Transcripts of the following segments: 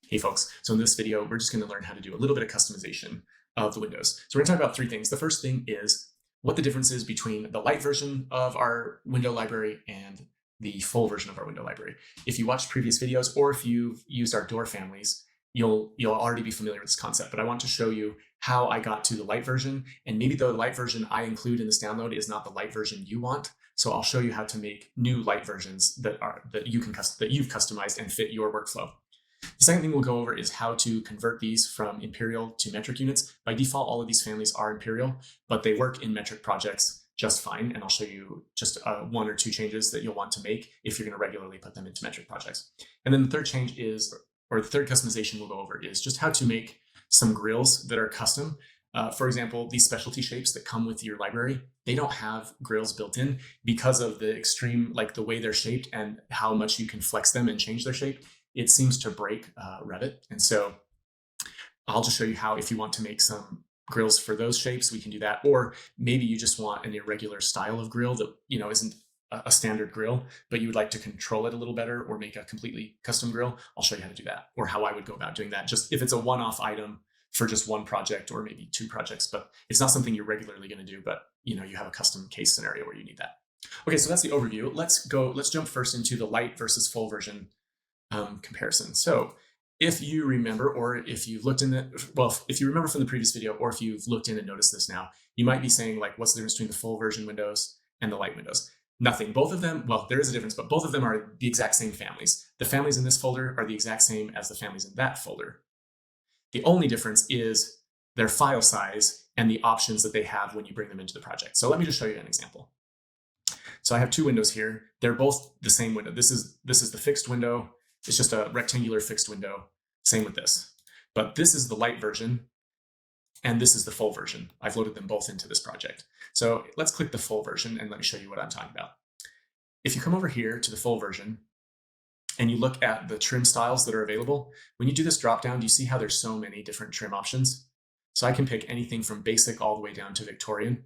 Hey folks, so in this video, we're just going to learn how to do a little bit of customization of the windows. So we're going to talk about three things. The first thing is what the difference is between the light version of our window library and the full version of our window library. If you watched previous videos or if you've used our door families, you'll already be familiar with this concept, but I want to show you how I got to the light version, and maybe the light version I include in this download is not the light version you want. So I'll show you how to make new light versions that you've customized and fit your workflow. The second thing we'll go over is how to convert these from imperial to metric units. By default, all of these families are imperial, but they work in metric projects just fine. And I'll show you just one or two changes that you'll want to make if you're going to regularly put them into metric projects. And then the third change is, or the third customization we'll go over is just how to make some grills that are custom. For example, these specialty shapes that come with your library, they don't have grills built in because of the extreme, like the way they're shaped and how much you can flex them and change their shape. It seems to break Revit. And so I'll just show you how, if you want to make some grills for those shapes, we can do that. Or maybe you just want an irregular style of grill that isn't a standard grill, but you would like to control it a little better or make a completely custom grill. I'll show you how to do that, or how I would go about doing that. Just if it's a one-off item for just one project or maybe two projects, but it's not something you're regularly going to do, but you have a custom case scenario where you need that. Okay, so that's the overview. Let's jump first into the light versus full version comparison. So if you remember, or if you've looked in if you remember from the previous video, or if you've looked in and noticed this now, you might be saying, like, what's the difference between the full version windows and the light windows? Nothing. Both of them, well, there is a difference, but both of them are the exact same families. The families in this folder are the exact same as the families in that folder. The only difference is their file size and the options that they have when you bring them into the project. So let me just show you an example. So I have two windows here. They're both the same window. This is the fixed window. It's just a rectangular fixed window. Same with this. But this is the light version, and this is the full version. I've loaded them both into this project. So let's click the full version, and let me show you what I'm talking about. If you come over here to the full version, and you look at the trim styles that are available, when you do this drop down, do you see how there's so many different trim options? So I can pick anything from basic all the way down to Victorian.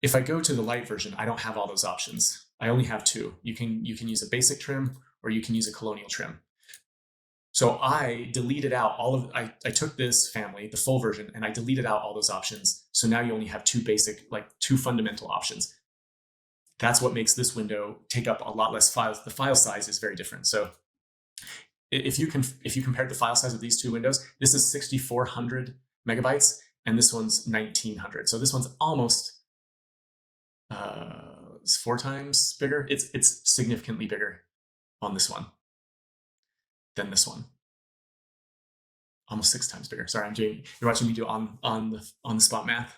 If I go to the light version, I don't have all those options. I only have two. You can use a basic trim, or you can use a colonial trim. So I deleted out I took this family, the full version, and I deleted out all those options. So now you only have two fundamental options. That's what makes this window take up a lot less files. The file size is very different. So if you compare the file size of these two windows, this is 6,400 megabytes, and this one's 1,900. So this one's almost 4 times bigger. It's significantly bigger on this one than this one. Almost 6 times bigger. Sorry, you're watching me do on the spot math.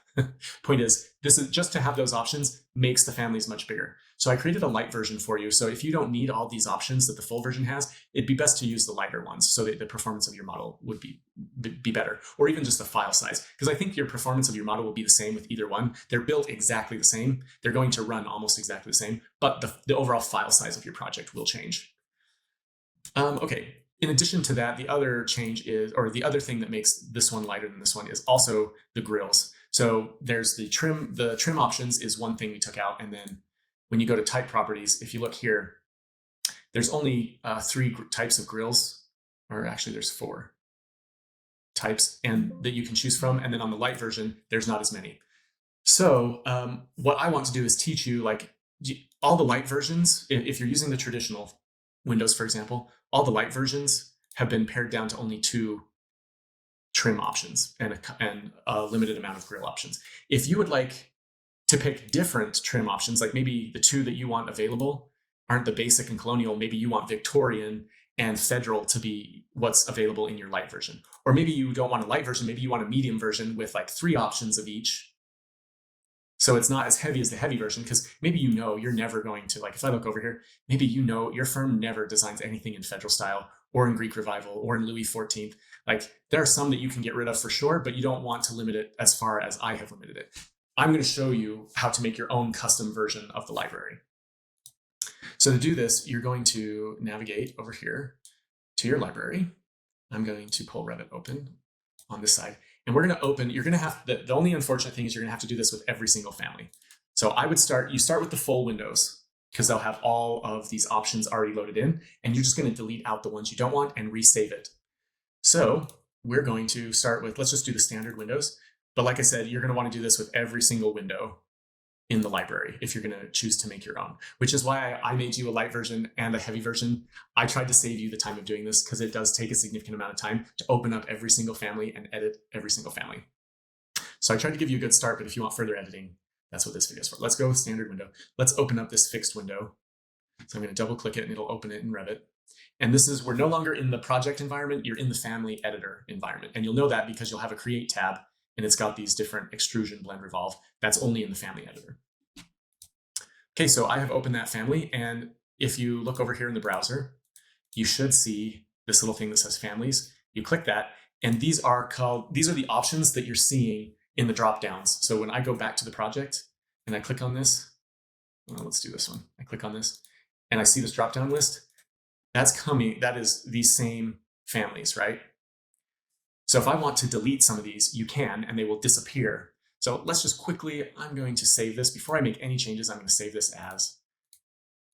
Point is, this is just to have those options makes the families much bigger. So I created a light version for you. So if you don't need all these options that the full version has, it'd be best to use the lighter ones so that the performance of your model would be better, or even just the file size. Because I think your performance of your model will be the same with either one. They're built exactly the same. They're going to run almost exactly the same, but the overall file size of your project will change. Okay. In addition to that, the other change is, or the other thing that makes this one lighter than this one is also the grills. So there's the trim options is one thing we took out. And then when you go to type properties, if you look here, there's only 3 types of grills, or actually there's 4 types and that you can choose from. And then on the light version, there's not as many. So what I want to do is teach you, like, all the light versions. If you're using the traditional Windows, for example, all the light versions have been pared down to only 2 trim options and a limited amount of grill options. If you would like to pick different trim options, like maybe the 2 that you want available aren't the basic and colonial, maybe you want Victorian and federal to be what's available in your light version. Or maybe you don't want a light version, maybe you want a medium version with like 3 options of each. So it's not as heavy as the heavy version, because maybe you're never going to, like, if I look over here, maybe your firm never designs anything in federal style or in Greek Revival or in Louis XIV. Like, there are some that you can get rid of for sure, but you don't want to limit it as far as I have limited it. I'm going to show you how to make your own custom version of the library. So to do this, you're going to navigate over here to your library. I'm going to pull Revit open on this side. And we're going to open, you're going to have, the only unfortunate thing is you're going to have to do this with every single family. So you start with the full windows. because they'll have all of these options already loaded in, and you're just going to delete out the ones you don't want and resave it. So we're going to start with, let's just do the standard windows. But like I said, you're going to want to do this with every single window in the library if you're going to choose to make your own, which is why I made you a light version and a heavy version. I tried to save you the time of doing this because it does take a significant amount of time to open up every single family and edit every single family. So I tried to give you a good start, but if you want further editing, that's what this video is for. Let's go with standard window. Let's open up this fixed window. So I'm going to double click it and it'll open it in Revit. And this is, we're no longer in the project environment, you're in the family editor environment. And you'll know that because you'll have a create tab and it's got these different extrusion, blend, revolve. That's only in the family editor. Okay, so I have opened that family. And if you look over here in the browser, you should see this little thing that says families. You click that, and these are the options that you're seeing in the drop downs. So when I go back to the project and I click on this, well, let's do this one. I click on this and I see this drop down list. That's coming, that is these same families, right? So if I want to delete some of these, you can, and they will disappear. So let's just quickly, I'm going to save this. Before I make any changes, I'm going to save this as,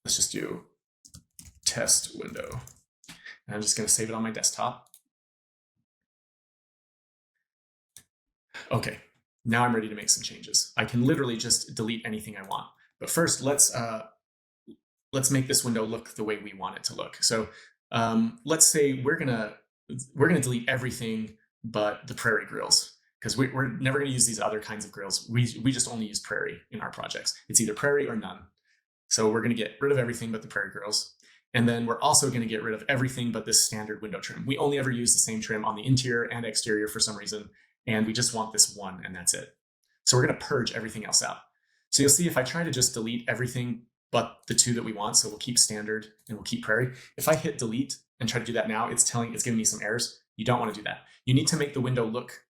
let's just do test window. And I'm just going to save it on my desktop. Okay, now I'm ready to make some changes. I can literally just delete anything I want. But first, let's make this window look the way we want it to look. So let's say we're gonna delete everything but the prairie grills, because we're never gonna use these other kinds of grills. We just only use prairie in our projects. It's either prairie or none. So we're gonna get rid of everything but the prairie grills. And then we're also gonna get rid of everything but this standard window trim. We only ever use the same trim on the interior and exterior for some reason, and we just want this one, and that's it. So we're gonna purge everything else out. So you'll see if I try to just delete everything but the two that we want, so we'll keep standard and we'll keep prairie. If I hit delete and try to do that now, it's giving me some errors. You don't want to do that. You need to make the window look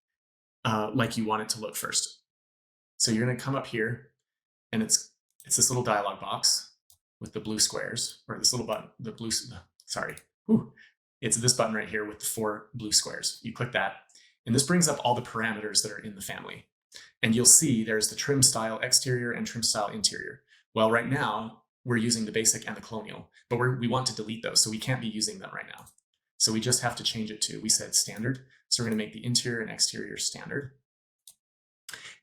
like you want it to look first. So you're going to come up here, and it's this little dialog box with the blue squares, or this little button, it's this button right here with the 4 blue squares. You click that, and this brings up all the parameters that are in the family. And you'll see there's the trim style exterior and trim style interior. Well, right now, we're using the basic and the colonial, but we want to delete those, so we can't be using them right now. So we just have to change it to, we said standard, so we're going to make the interior and exterior standard.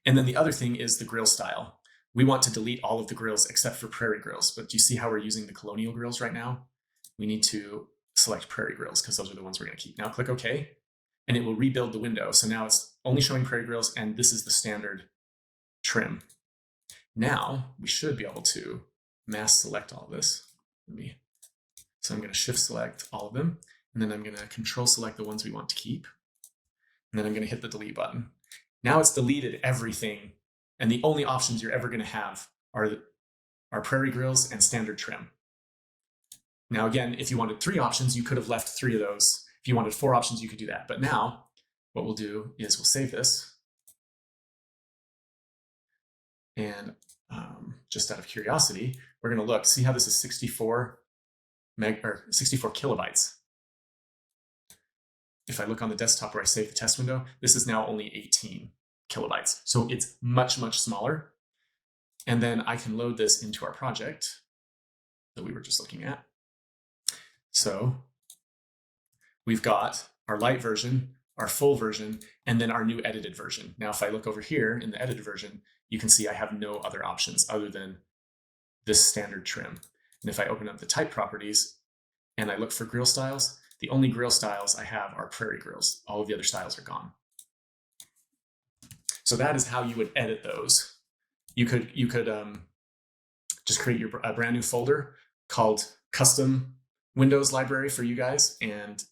And then the other thing is the grill style. We want to delete all of the grills except for prairie grills, but do you see how we're using the colonial grills right now? We need to select prairie grills because those are the ones we're going to keep. Now click OK, and it will rebuild the window. So now it's only showing prairie grills, and this is the standard trim. Now we should be able to mass select all of this. So I'm going to shift select all of them, and then I'm going to control select the ones we want to keep. And then I'm going to hit the delete button. Now it's deleted everything, and the only options you're ever going to have are prairie grills and standard trim. Now again, if you wanted 3 options, you could have left 3 of those. If you wanted 4 options, you could do that. But now what we'll do is we'll save this. And just out of curiosity, we're going to look, see how this is 64 kilobytes. If I look on the desktop where I save the test window, this is now only 18 kilobytes. So it's much, much smaller. And then I can load this into our project that we were just looking at. So we've got our light version, our full version, and then our new edited version. Now, if I look over here in the edited version, you can see I have no other options other than this standard trim. And if I open up the type properties and I look for grill styles, the only grill styles I have are prairie grills. All of the other styles are gone. So that is how you would edit those. You could just create a brand new folder called custom Windows library for you guys, and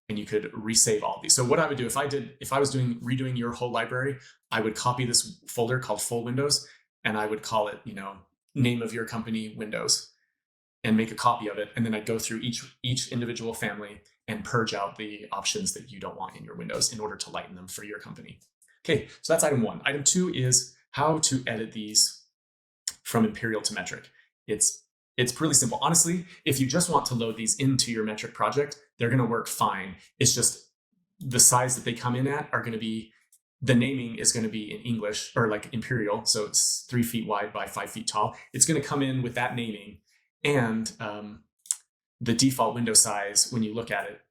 you could resave all of these. So what I would do if I was redoing your whole library, I would copy this folder called full Windows, and I would call it, name of your company Windows, and make a copy of it. And then I'd go through each individual family and purge out the options that you don't want in your Windows in order to lighten them for your company. Okay, so that's item 1. Item 2 is how to edit these from imperial to metric. It's really simple. Honestly, if you just want to load these into your metric project, they're going to work fine. It's just the size that they come in at are going to be the naming is going to be in English or like imperial. So it's 3 feet wide by 5 feet tall. It's going to come in with that naming and the default window size when you look at it.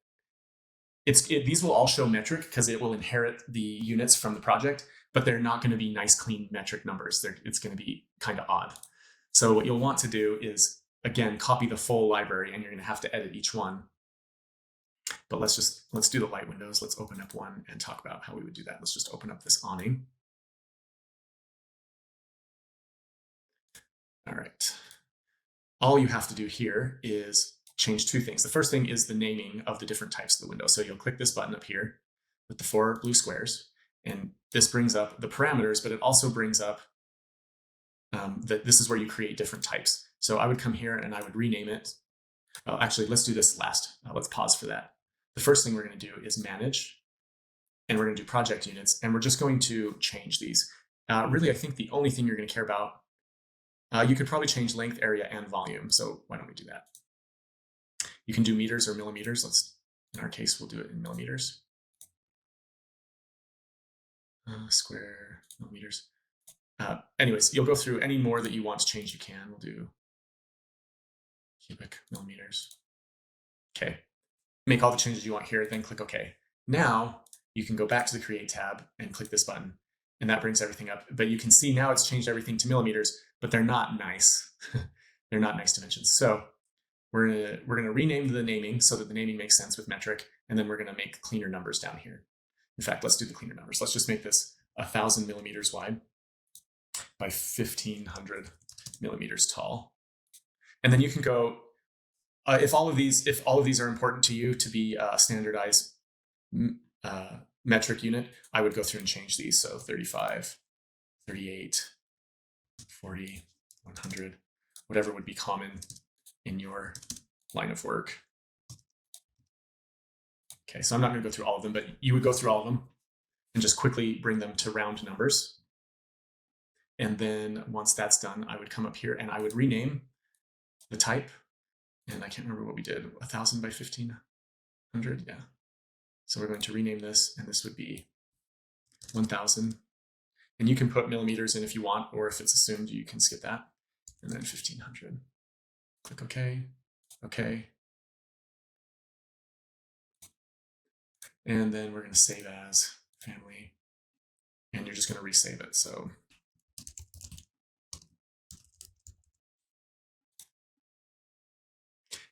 These will all show metric because it will inherit the units from the project, but they're not going to be nice, clean metric numbers. It's going to be kind of odd. So what you'll want to do is, again, copy the full library, and you're going to have to edit each one. But let's do the light windows. Let's open up one and talk about how we would do that. Let's just open up this awning. All right. All you have to do here is change 2 things. The first thing is the naming of the different types of the window. So you'll click this button up here with the 4 blue squares, and this brings up the parameters, but it also brings up that this is where you create different types. So I would come here and I would rename it. Oh, actually, let's do this last. Let's pause for that. The first thing we're going to do is manage, and we're going to do project units, and we're just going to change these. Really, I think the only thing you're going to care about, you could probably change length, area, and volume. So why don't we do that? You can do meters or millimeters. In our case, we'll do it in millimeters. Square, millimeters. Anyways, you'll go through any more that you want to change, you can. We'll do cubic millimeters. Okay. Make all the changes you want here, then click OK. Now you can go back to the Create tab and click this button, and that brings everything up. But you can see now it's changed everything to millimeters, but they're not nice. They're not nice dimensions. So we're gonna rename the naming so that the naming makes sense with metric, and then we're gonna make cleaner numbers down here. In fact, let's do the cleaner numbers. Let's just make this 1,000 millimeters wide by 1,500 millimeters tall. And then you can go, if all of these are important to you to be a standardized metric unit, I would go through and change these. So 35, 38, 40, 100, whatever would be common in your line of work. Okay, so I'm not going to go through all of them, but you would go through all of them and just quickly bring them to round numbers. And then once that's done, I would come up here and I would rename the type. And I can't remember what we did, 1,000 by 1,500, yeah. So we're going to rename this, and this would be 1,000. And you can put millimeters in if you want, or if it's assumed, you can skip that. And then 1,500. Click OK, OK. And then we're going to save as family, and you're just going to resave it. So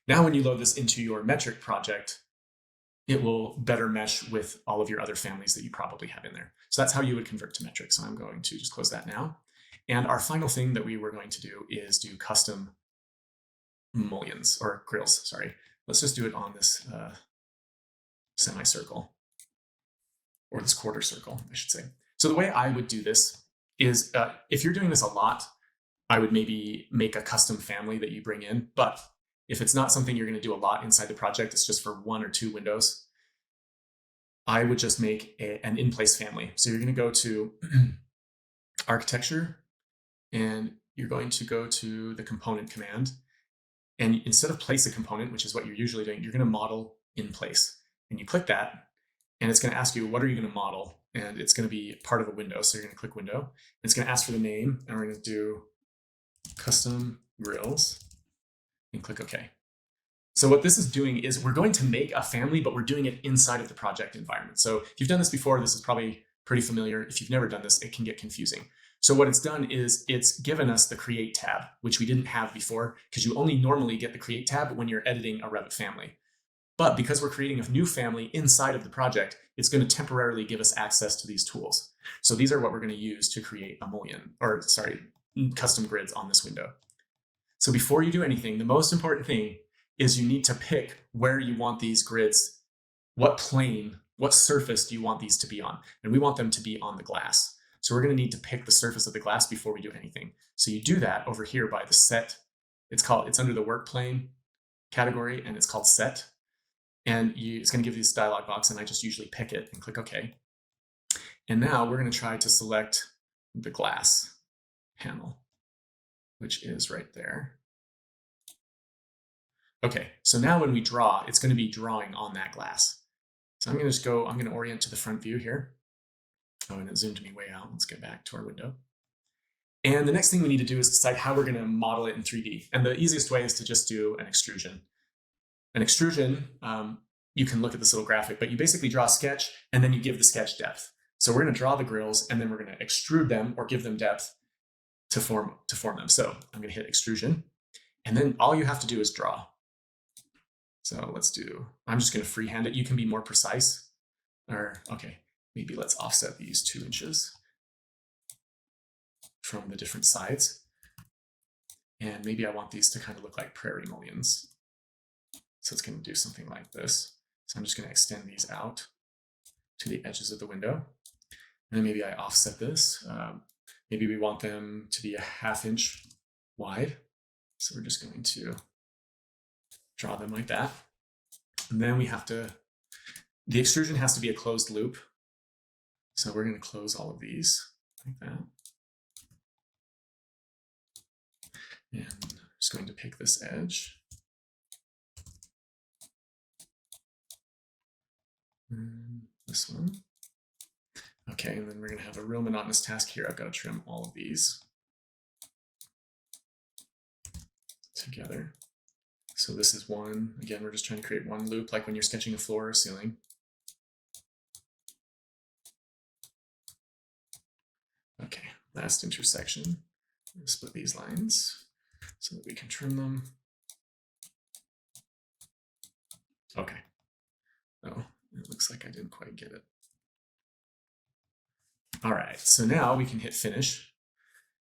now when you load this into your metric project, it will better mesh with all of your other families that you probably have in there. So that's how you would convert to metric. So I'm going to just close that now. And our final thing that we were going to do is do custom mullions, or grills, sorry. Let's just do it on this semicircle, or this quarter circle, I should say. So the way I would do this is, if you're doing this a lot, I would maybe make a custom family that you bring in. But if it's not something you're going to do a lot inside the project, it's just for 1 or 2 windows, I would just make an in-place family. So you're going to go to architecture, and you're going to go to the component command. And instead of place a component, which is what you're usually doing, you're going to model in place. And you click that, and it's going to ask you, what are you going to model? And it's going to be part of a window. So you're going to click window. And it's going to ask for the name, and we're going to do custom grills and click OK. So what this is doing is we're going to make a family, but we're doing it inside of the project environment. So if you've done this before, this is probably pretty familiar. If you've never done this, it can get confusing. So what it's done is it's given us the Create tab, which we didn't have before, because you only normally get the Create tab when you're editing a Revit family. But because we're creating a new family inside of the project, it's going to temporarily give us access to these tools. So these are what we're going to use to create a mullion, or sorry, custom grids on this window. So before you do anything, the most important thing is you need to pick where you want these grids, what plane, what surface do you want these to be on? And we want them to be on the glass. So we're going to need to pick the surface of the glass before we do anything. So you do that over here by the set. It's under the work plane category, and it's called set. And it's going to give you this dialog box, and I just usually pick it and click OK. And now we're going to try to select the glass panel, which is right there. Okay, so now when we draw, it's going to be drawing on that glass. So I'm going to orient to the front view here. Oh, and it zoomed me way out. Let's get back to our window. And the next thing we need to do is decide how we're going to model it in 3D. And the easiest way is to just do an extrusion. An extrusion, you can look at this little graphic, but you basically draw a sketch and then you give the sketch depth. So we're going to draw the grills and then we're going to extrude them or give them depth to form them. So I'm going to hit extrusion and then all you have to do is draw. So let's do, I'm just going to freehand it. You can be more precise, or okay, maybe let's offset these 2 inches from the different sides. And maybe I want these to kind of look like prairie mullions. So it's going to do something like this. So I'm just going to extend these out to the edges of the window. And then maybe I offset this. Maybe we want them to be a 1/2 inch wide. So we're just going to draw them like that. And then we have to, the extrusion has to be a closed loop. So we're going to close all of these like that. And I'm just going to pick this edge. And this one. Okay, and then we're going to have a real monotonous task here. I've got to trim all of these together. So this is one. Again, we're just trying to create one loop, like when you're sketching a floor or ceiling. Okay, last intersection. Split these lines so that we can trim them. Okay. Oh, it looks like I didn't quite get it. All right, so now we can hit finish.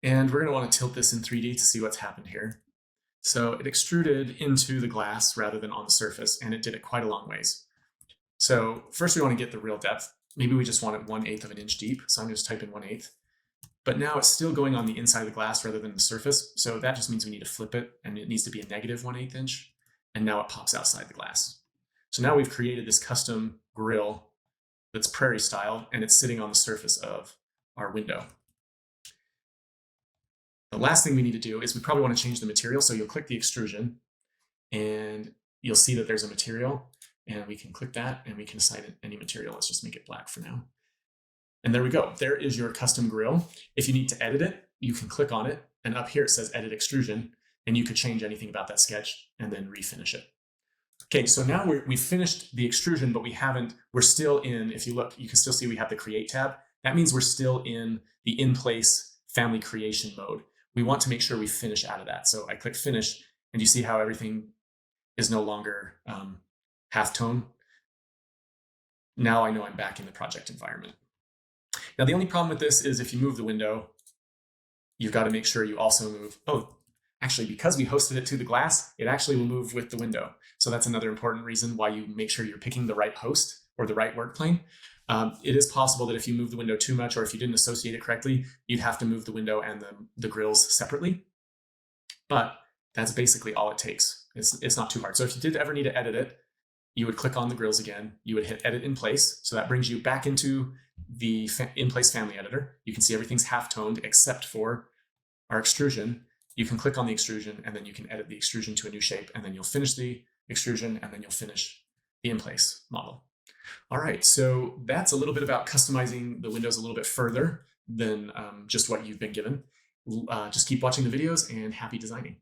And we're going to want to tilt this in 3D to see what's happened here. So it extruded into the glass rather than on the surface, and it did it quite a long ways. So first we want to get the real depth. Maybe we just want it 1/8 of an inch deep. So I'm going to just type in 1/8. But now it's still going on the inside of the glass rather than the surface. So that just means we need to flip it, and it needs to be a -1/8 inch. And now it pops outside the glass. So now we've created this custom grill that's prairie style, and it's sitting on the surface of our window. The last thing we need to do is we probably want to change the material. So you'll click the extrusion and you'll see that there's a material, and we can click that and we can assign it any material. Let's just make it black for now. And there we go. There is your custom grill. If you need to edit it, you can click on it, and up here it says edit extrusion, and you could change anything about that sketch and then refinish it. Okay, so now we've finished the extrusion, but we're still in, if you look, you can still see we have the create tab. That means we're still in the in-place family creation mode. We want to make sure we finish out of that. So I click finish, and you see how everything is no longer halftone. Now I know I'm back in the project environment. Now, the only problem with this is if you move the window, you've got to make sure you also move, actually, because we hosted it to the glass, it actually will move with the window. So that's another important reason why you make sure you're picking the right host or the right work plane. It is possible that if you move the window too much, or if you didn't associate it correctly, you'd have to move the window and the grills separately. But that's basically all it takes. It's not too hard. So if you did ever need to edit it, you would click on the grills again. You would hit edit in place. So that brings you back into the in-place family editor. You can see everything's half-toned except for our extrusion. You can click on the extrusion, and then you can edit the extrusion to a new shape, and then you'll finish the extrusion, and then you'll finish the in-place model. All right, so that's a little bit about customizing the windows a little bit further than just what you've been given. Just keep watching the videos, and happy designing.